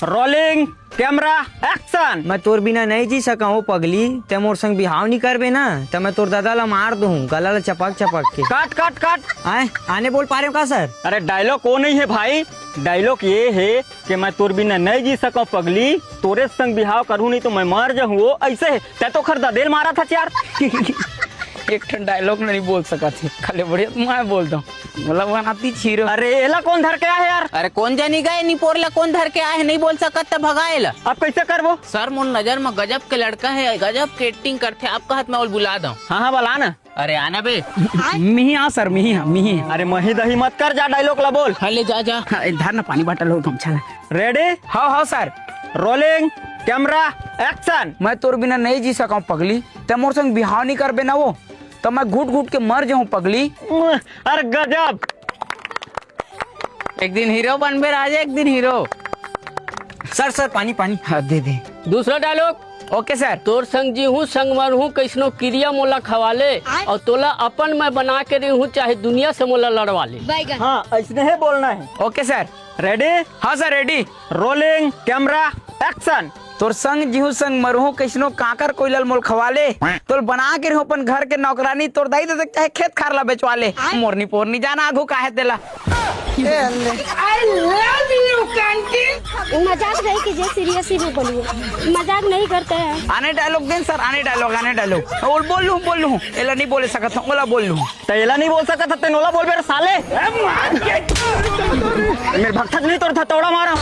Rolling camera action. मैं तोर बिना नहीं जी सका हूँ पगली। ते मोर संग बिहाव नहीं करबे ना तो मैं तोर दादा ला मार दूँ गला ला चपक चपक के। Cut cut cut. आए आने बोल पा रहे हो का सर? अरे डायलॉग वो नहीं है भाई, डायलॉग ये है कि मैं तोर बिना नहीं जी सका पगली, तोरे संग बिहाव करूँ नहीं तो मैं मर जाऊँ। वो ऐसे है ते तो खर ददेल मारा था यार। एक ठन डायलॉग नहीं बोल सका थे, खाली बढ़िया मैं बोलता हूँ मतलब बनाती छीरो। अरे एला कौन धर के आया यार? अरे कौन जानी गए नहीं पोरला कौन धर के आए नहीं बोल सकत तो भगाएला। अब कैसे करबो? सर मोर नजर में गजब के लड़का है, गजब के एक्टिंग करते आपका हाथ में और बुला दो। हाँ हाँ बोला ना। अरे आना बे मिही हाँ सर मिही। अरे मही दही मत कर, जा डायलॉग ला बोल। हाँ ले जा जा इधर ना पानी बाटल हो तुम चल। रेडी? हाँ सर। Rolling camera action. मैं तोर बिना नहीं जी सका पगली, ते मोर संग बिहाव नहीं करबे ना वो तो मैं घुट घुट के मर जाऊं पगली। अरे गजब। एक दिन हीरो बनबे राजा, एक दिन हीरो। सर पानी पानी। हाँ दे दे। दूसरा डायलॉग। Okay sir. तोर संग जी हूँ संग मर हूँ कैसनो क्रिया मोला खवाले और तोला अपन मैं बना के रही हूँ चाहे दुनिया से मोला लड़वा ले। हाँ ऐसने ही बोलना है। Okay sir. रेडी? हाँ sir ready. Rolling camera action. तोर संग जीहू संग मरहू कैसनो काकर कोइलल मोल खवाले तोल बना के रहू अपन घर के नौकरानी तोर दाई दे चाहे खेत खारला बेचवाले मोरनी पोरनी जाना आगू काहे देला। मजाक नहीं कीजिए, सीरियसली में बोलिए, मजाक नहीं करते हैं। आने डायलॉग दें सर, आने डायलॉग और बोल लूँ एला नहीं बोले सकता हूँ, ओला बोल लूँ। तेला नहीं बोल सकता था, तेनोला बोल बेर साले। मेरे भक्तक नहीं तोड़ था तोड़ा मारा।